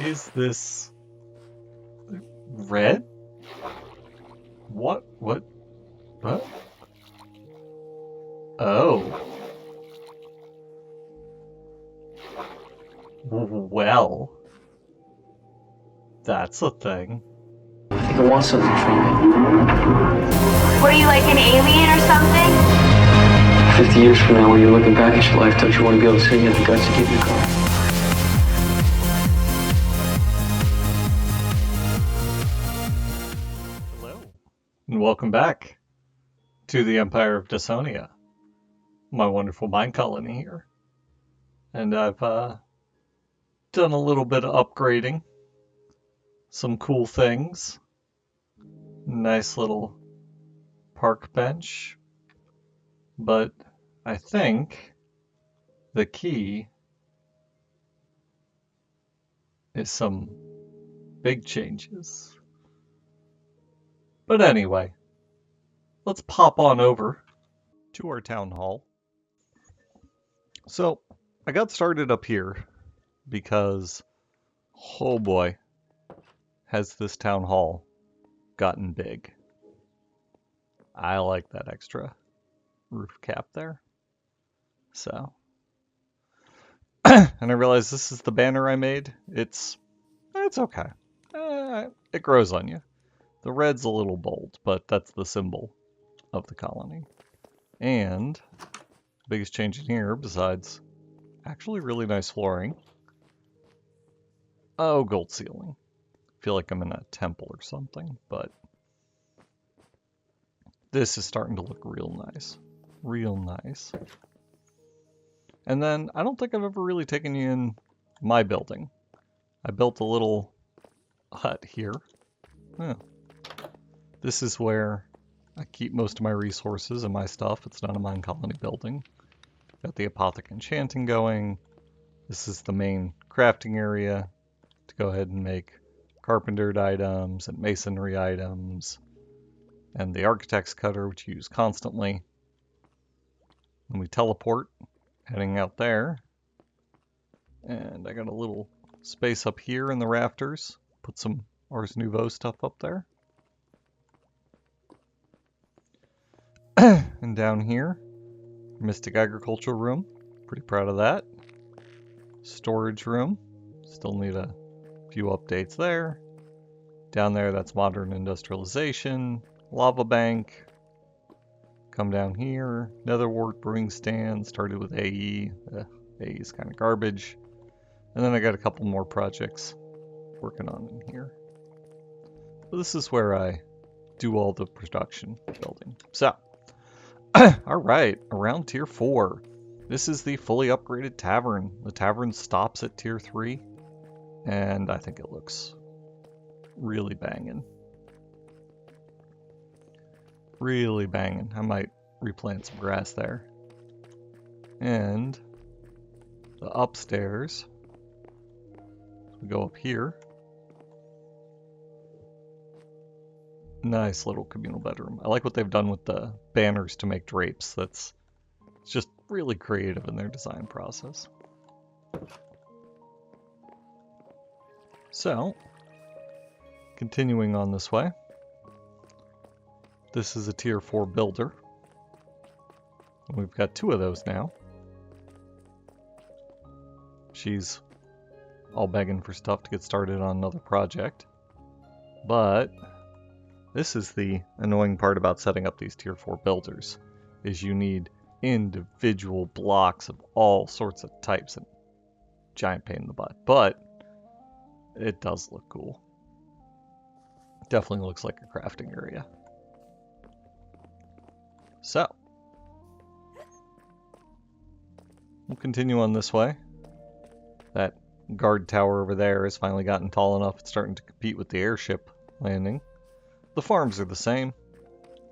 is this red? What? What? What? Oh. Well. That's a thing. I think I want something from you. Were you like an alien or something? 50 years from now, when you're looking back at your life, don't you want to be able to say you had the guts to give your call? Hello. And welcome back to the Empire of Dasonia. My wonderful mind colony here. And I've done a little bit of upgrading. Some cool things. Nice little park bench. But I think the key is some big changes. But anyway, let's pop on over to our town hall. So I got started up here because, oh boy, has this town hall gotten big. I like that extra roof cap there. So, and I realized this is the banner I made. It's okay. It grows on you. The red's a little bold, but that's the symbol of the colony. And the biggest change in here, besides actually really nice flooring. Oh, gold ceiling. I feel like I'm in a temple or something, but this is starting to look real nice. Real nice. And then I don't think I've ever really taken you in my building. I built a little hut here. Oh. This is where I keep most of my resources and my stuff. It's not a Minecolony building. Got the Apothec Enchanting going. This is the main crafting area to go ahead and make carpentered items and masonry items. And the Architect's Cutter, which you use constantly. And we teleport, heading out there. And I got a little space up here in the rafters. Put some Ars Nouveau stuff up there. And down here, Mystic Agriculture Room. Pretty proud of that. Storage room. Still need a few updates there. Down there, that's Modern Industrialization. Lava Bank. Come down here. Netherwort Brewing Stand. Started with AE. AE is kind of garbage. And then I got a couple more projects working on in here. So this is where I do all the production building. So, alright, around tier 4. This is the fully upgraded tavern. The tavern stops at tier 3. And I think it looks really banging. Really banging. I might replant some grass there. And the upstairs, we go up here. Nice little communal bedroom. I like what they've done with the banners to make drapes. It's just really creative in their design process. So, continuing on this way. This is a tier 4 builder. And we've got 2 of those now. She's all begging for stuff to get started on another project. But this is the annoying part about setting up these tier 4 builders, is you need individual blocks of all sorts of types, and giant pain in the butt. But it does look cool. Definitely looks like a crafting area. So, we'll continue on this way. That guard tower over there has finally gotten tall enough it's starting to compete with the airship landing. The farms are the same.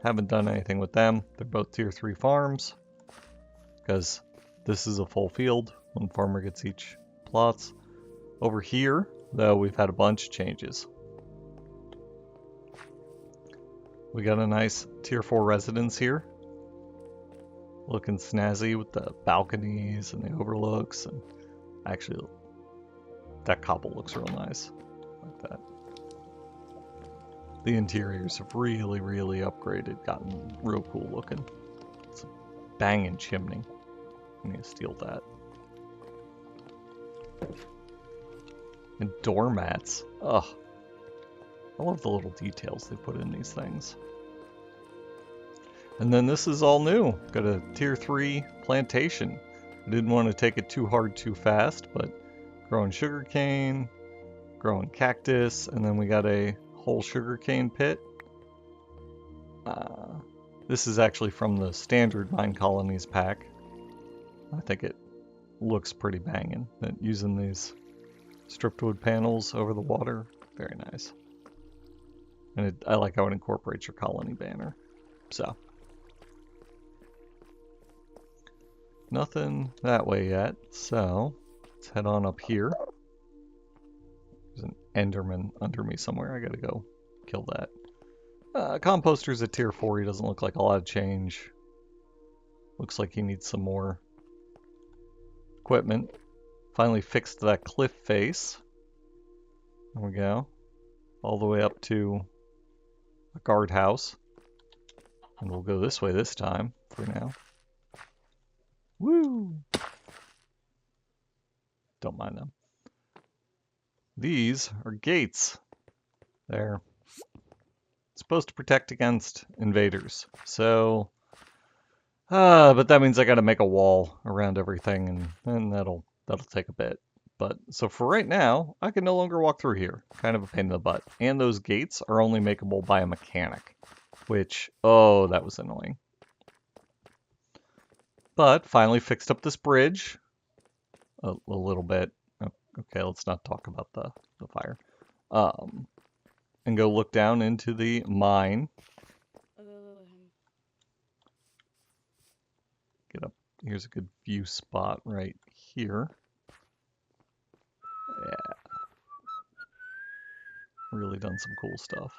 Haven't done anything with them. They're both tier 3 farms. Because this is a full field. One farmer gets each plots. Over here, though, we've had a bunch of changes. We got a nice tier 4 residence here. Looking snazzy with the balconies and the overlooks. And actually, that cobble looks real nice. Like that. The interiors have really, really upgraded, gotten real cool looking. It's a banging chimney. I'm gonna steal that. And doormats. Ugh. I love the little details they put in these things. And then this is all new. Got a tier 3 plantation. I didn't want to take it too hard too fast, but growing sugarcane, growing cactus, and then we got a whole sugarcane pit. This is actually from the standard Minecolonies pack. I think it looks pretty banging. Using these stripped wood panels over the water, very nice. And I like how it incorporates your colony banner. So, nothing that way yet. So, let's head on up here. There's an Enderman under me somewhere. I gotta go kill that. Composter's at tier 4. He doesn't look like a lot of change. Looks like he needs some more equipment. Finally fixed that cliff face. There we go. All the way up to a guardhouse. And we'll go this way this time for now. Woo! Don't mind them. These are gates. They're supposed to protect against invaders. So, but that means I gotta make a wall around everything, and that'll take a bit. But, so for right now, I can no longer walk through here. Kind of a pain in the butt. And those gates are only makeable by a mechanic. Which, oh, that was annoying. But, finally fixed up this bridge. A little bit. Okay, let's not talk about the fire. And go look down into the mine. Get up. Here's a good view spot right here. Yeah. Really done some cool stuff.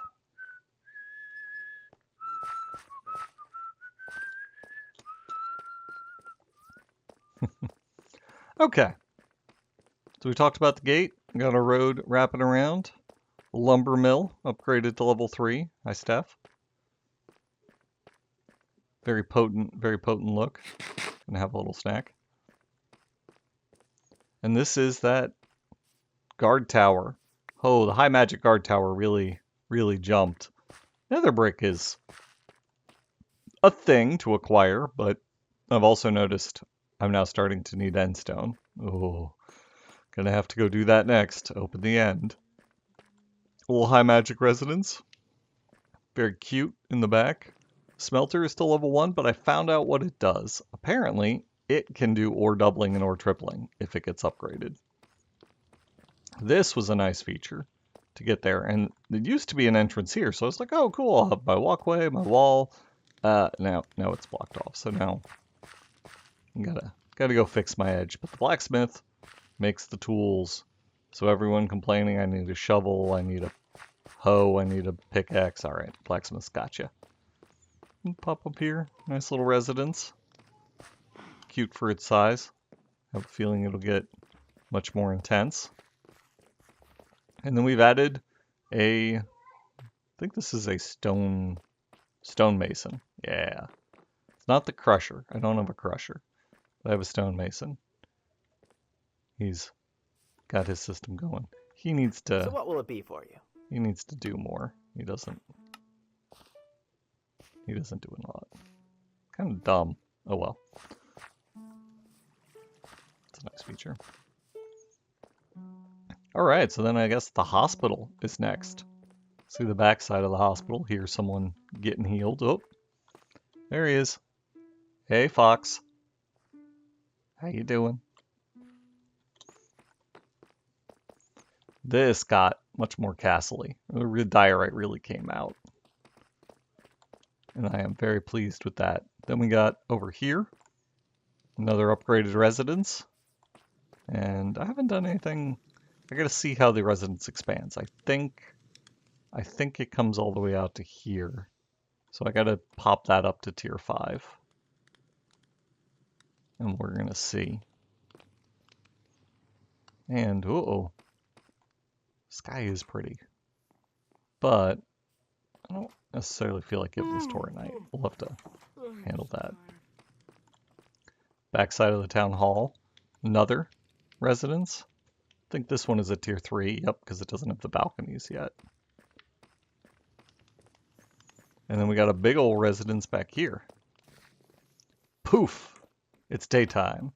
Okay. So we talked about the gate. Got a road wrapping around. Lumber mill upgraded to level 3. Hi, Steph. Very potent look. Gonna have a little snack. And this is that guard tower. Oh, the high magic guard tower really jumped. Nether brick is a thing to acquire, but I've also noticed I'm now starting to need endstone. Oh, gonna have to go do that next. Open the end. A little high magic residence. Very cute in the back. Smelter is still level 1, but I found out what it does. Apparently, it can do ore doubling and ore tripling if it gets upgraded. This was a nice feature to get there, and it used to be an entrance here, so I was like, oh cool, I'll have my walkway, my wall. Now it's blocked off, so now I gotta go fix my edge. But the blacksmith makes the tools, so everyone complaining I need a shovel, I need a hoe, I need a pickaxe. Alright, blacksmith's gotcha. Pop up here, nice little residence. Cute for its size. I have a feeling it'll get much more intense. And then we've added I think this is a stonemason. Yeah. It's not the crusher. I don't have a crusher. I have a stonemason. He's got his system going. He needs to... So what will it be for you? He needs to do more. He doesn't do a lot. Kind of dumb. Oh well. It's a nice feature. Alright, so then I guess the hospital is next. See the backside of the hospital. Here's someone getting healed. Oh, there he is. Hey, Fox. How you doing? This got much more castle-y. The diorite really came out. And I am very pleased with that. Then we got over here, another upgraded residence. And I haven't done anything. I gotta see how the residence expands. I think it comes all the way out to here. So I gotta pop that up to tier 5. And we're gonna see. And, uh-oh, Sky is pretty, but I don't necessarily feel like giving this tour at night. We'll have to handle that. Backside of the town hall, another residence. I think this one is a tier 3. Yep, because it doesn't have the balconies yet. And then we got a big old residence back here. Poof! It's daytime.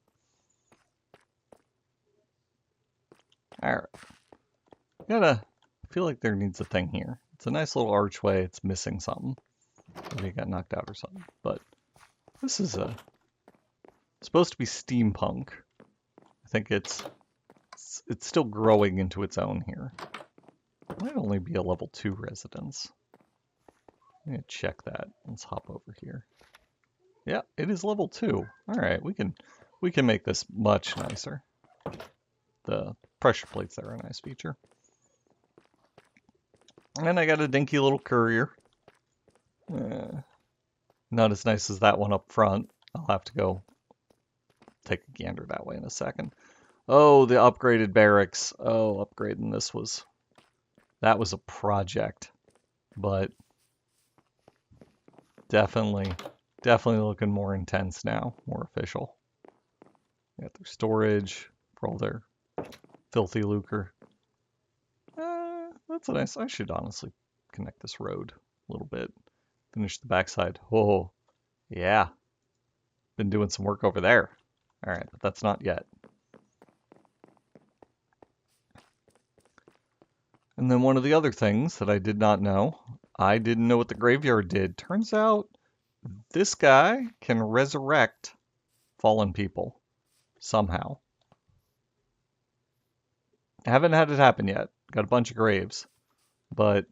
Alright. I feel like there needs a thing here. It's a nice little archway. It's missing something. Maybe it got knocked out or something. But this is supposed to be steampunk. I think it's still growing into its own here. It might only be a level 2 residence. I'm gonna check that. Let's hop over here. Yeah, it is level 2. Alright, we can make this much nicer. The pressure plates there are a nice feature. And I got a dinky little courier. Not as nice as that one up front. I'll have to go take a gander that way in a second. Oh, the upgraded barracks. Oh, upgrading this that was a project. But definitely looking more intense now, more official. Got their storage for all their filthy lucre. That's a nice. I should honestly connect this road a little bit. Finish the backside. Oh, yeah. Been doing some work over there. All right, but that's not yet. And then one of the other things that I did not know, I didn't know what the graveyard did. Turns out this guy can resurrect fallen people somehow. I haven't had it happen yet. Got a bunch of graves, but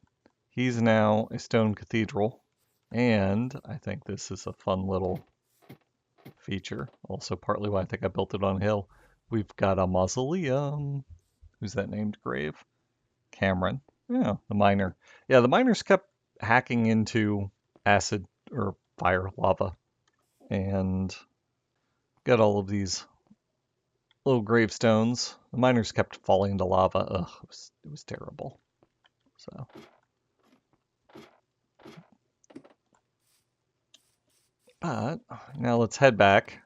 he's now a stone cathedral, and I think this is a fun little feature. Also partly why I think I built it on a hill. We've got a mausoleum. Who's that named grave? Cameron. Yeah, the miner. Yeah, the miners kept hacking into acid or fire lava, and got all of these little gravestones. The miners kept falling into lava. Ugh, it was terrible. So. But now let's head back.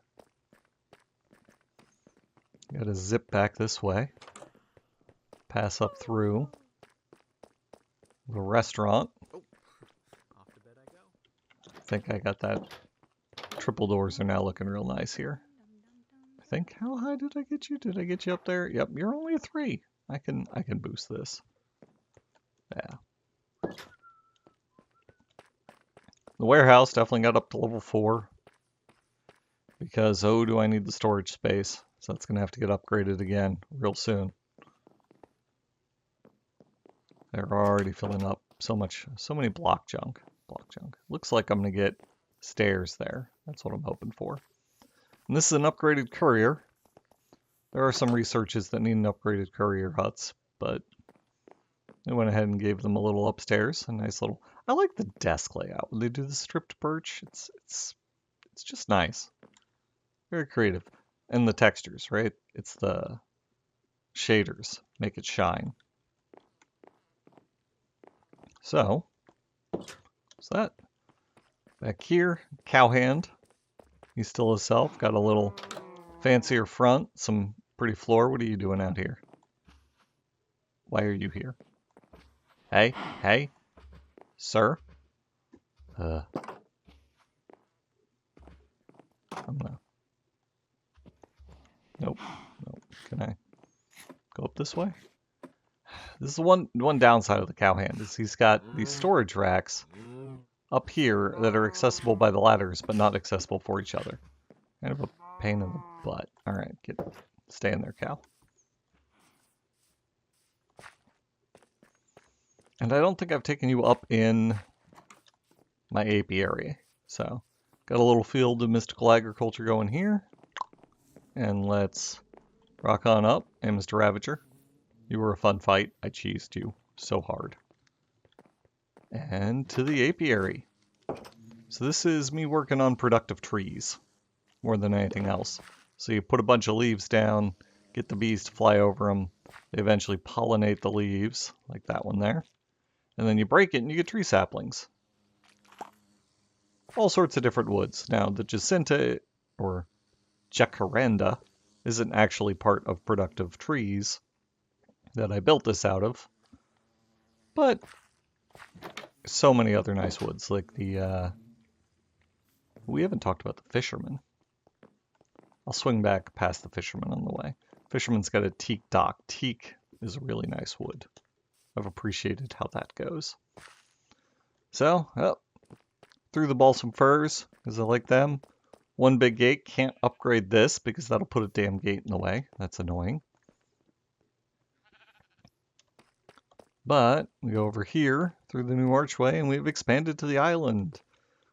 Gotta zip back this way. Pass up through the restaurant. I think I got that. Triple doors are now looking real nice here. I think. How high did I get you? Did I get you up there? Yep, you're only a 3. I can boost this. Yeah. The warehouse definitely got up to level 4 because, oh, do I need the storage space. So that's going to have to get upgraded again real soon. They're already filling up so many block junk. Looks like I'm going to get stairs there. That's what I'm hoping for. And this is an upgraded courier. There are some researches that need an upgraded courier huts, but I went ahead and gave them a little upstairs, a nice little. I like the desk layout when they do the stripped birch. It's just nice, very creative, and the textures, right? It's the shaders make it shine. So that back here, cowhand. He's still himself. Got a little fancier front, some pretty floor. What are you doing out here? Why are you here? Hey, sir. I'm gonna. Nope. Can I go up this way? This is one downside of the cowhand is he's got these storage racks up here that are accessible by the ladders, but not accessible for each other. Kind of a pain in the butt. All right, stay in there, cow. And I don't think I've taken you up in my apiary. So, got a little field of mystical agriculture going here. And let's rock on up. And Mr. Ravager, you were a fun fight. I cheesed you so hard. And to the apiary. So this is me working on productive trees more than anything else. So you put a bunch of leaves down, get the bees to fly over them. They eventually pollinate the leaves, like that one there. And then you break it and you get tree saplings. All sorts of different woods. Now, the jacinta, or jacaranda, isn't actually part of productive trees that I built this out of. But so many other nice woods, like the, we haven't talked about the fisherman. I'll swing back past the fisherman on the way. Fisherman's got a teak dock. Teak is a really nice wood. I've appreciated how that goes. So, through the balsam firs, because I like them. One big gate, can't upgrade this because that'll put a damn gate in the way. That's annoying. But we go over here through the new archway and we've expanded to the island.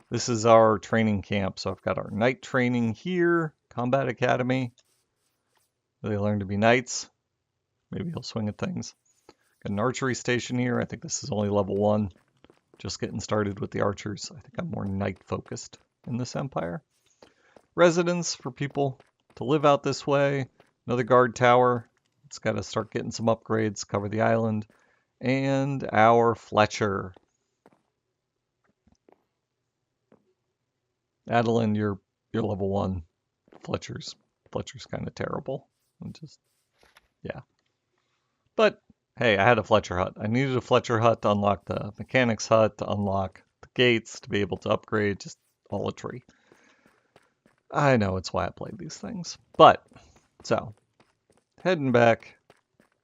This is our training camp. So I've got our knight training here, combat academy. They learn to be knights. Maybe he'll swing at things. Got an archery station here. I think this is only level 1. Just getting started with the archers. I think I'm more knight focused in this empire. Residence for people to live out this way. Another guard tower. It's got to start getting some upgrades, cover the island. And our Fletcher. Adeline, you're level 1. Fletcher's kind of terrible. Yeah. But hey, I had a Fletcher hut. I needed a Fletcher hut to unlock the mechanics hut, to unlock the gates, to be able to upgrade, just all a tree. I know it's why I played these things. But, so, heading back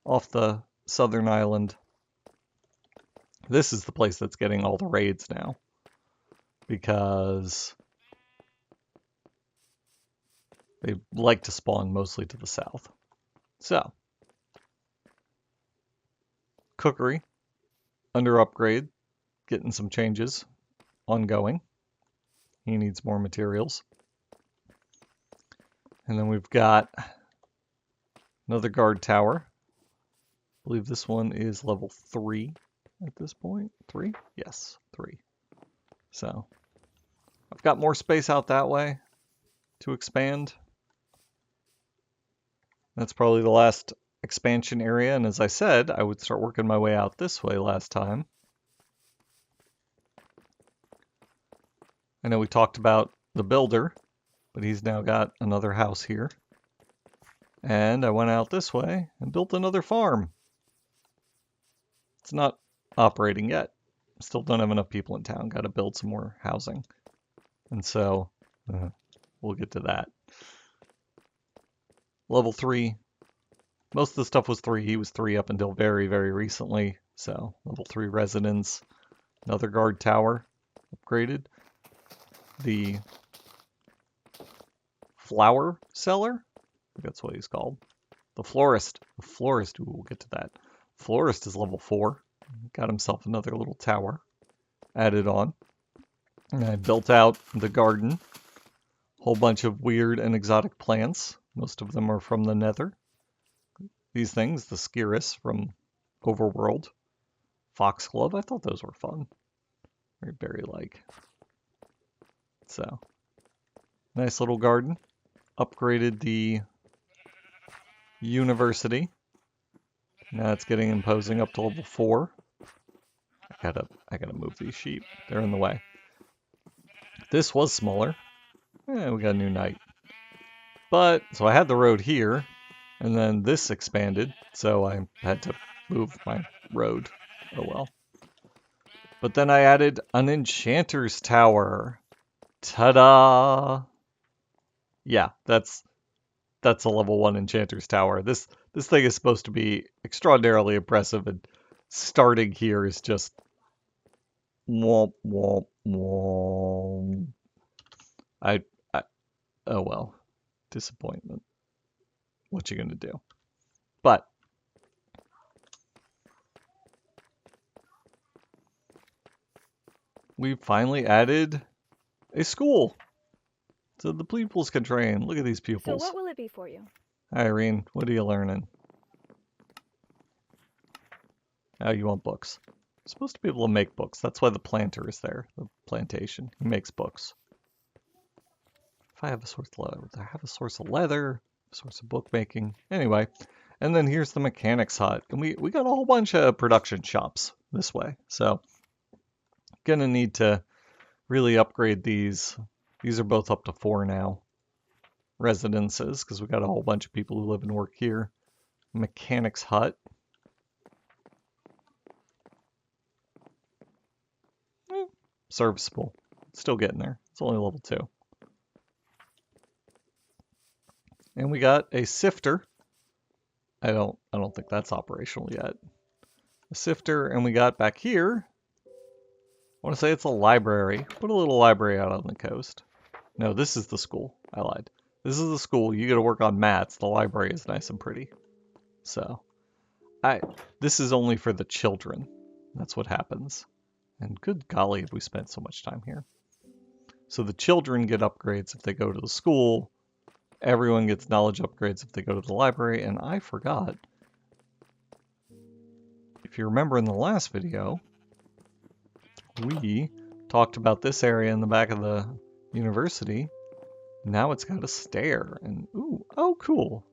off the southern island. This is the place that's getting all the raids now. Because they like to spawn mostly to the south. So, cookery, under upgrade, getting some changes, ongoing. He needs more materials. And then we've got another guard tower. I believe this one is level 3 at this point. 3? Yes, 3. So I've got more space out that way to expand. That's probably the last expansion area. And as I said, I would start working my way out this way last time. I know we talked about the builder, but he's now got another house here. And I went out this way and built another farm. It's not operating yet. Still don't have enough people in town. Got to build some more housing. And so we'll get to that. Level 3. Most of the stuff was 3. He was 3 up until very, very recently. So level 3 residence. Another guard tower upgraded. The flower seller? I think that's what he's called. The florist. The florist, ooh, we'll get to that. Florist is level 4. Got himself another little tower added on. And I built out the garden. Whole bunch of weird and exotic plants. Most of them are from the nether. These things, the Skirus from Overworld. Foxglove, I thought those were fun. Very berry-like. So, nice little garden. Upgraded the university. Now it's getting imposing up to level 4. I gotta move these sheep. They're in the way. This was smaller. We got a new knight. But, so I had the road here, and then this expanded, so I had to move my road. Oh well. But then I added an enchanter's tower. Ta-da! Yeah, that's a level 1 enchanter's tower. This thing is supposed to be extraordinarily impressive, and starting here is just womp womp womp. Oh well, disappointment. What you gonna do? But we finally added a school, so the pupils can train. Look at these pupils. So what will it be for you? Hi, Irene. What are you learning? Oh, you want books. You're supposed to be able to make books. That's why the planter is there. The plantation. He makes books. If I have a source of leather, Source of bookmaking. Anyway, and then here's the mechanics hut. And we got a whole bunch of production shops this way. So gonna need to really upgrade these. These are both up to 4 now. Residences, because we got a whole bunch of people who live and work here. Mechanics hut. Serviceable. Still getting there. It's only level 2. And we got a sifter. I don't think that's operational yet. A sifter, and we got back here. I want to say it's a library. Put a little library out on the coast. No, this is the school. I lied. This is the school. You got to work on mats. The library is nice and pretty. So, this is only for the children. That's what happens. And good golly, have we spent so much time here. So the children get upgrades if they go to the school. Everyone gets knowledge upgrades if they go to the library. And I forgot. If you remember in the last video, we talked about this area in the back of the university. Now it's got a stair. And ooh, oh cool.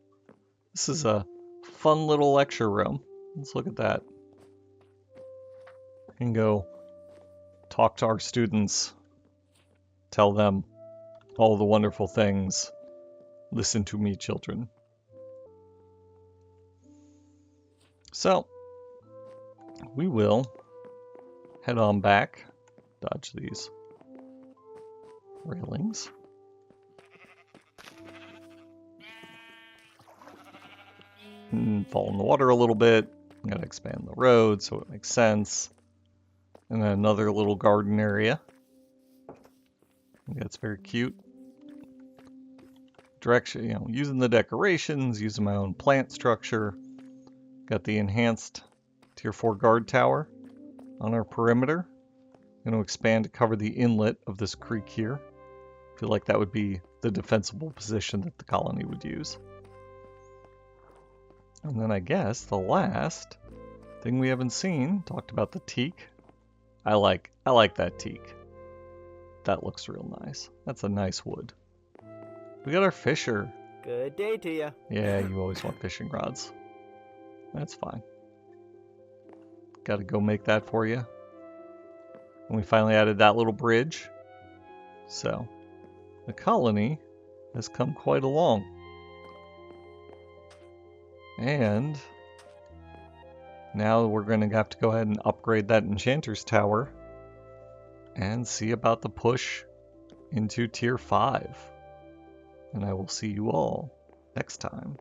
This is a fun little lecture room. Let's look at that. And go talk to our students. Tell them all the wonderful things. Listen to me, children. So, we will head on back. Dodge these railings. And fall in the water a little bit. Gotta expand the road so it makes sense. And then another little garden area. That's very cute. Direction, you know, using the decorations, using my own plant structure. Got the enhanced Tier 4 guard tower on our perimeter. Going to expand to cover the inlet of this creek here. I feel like that would be the defensible position that the colony would use. And then I guess the last thing we haven't seen, talked about the teak. I like that teak. That looks real nice. That's a nice wood. We got our fisher. Good day to you. Yeah, you always want fishing rods. That's fine. Got to go make that for you. And we finally added that little bridge. So, the colony has come quite along. And now we're going to have to go ahead and upgrade that Enchanter's Tower and see about the push into Tier 5. And I will see you all next time.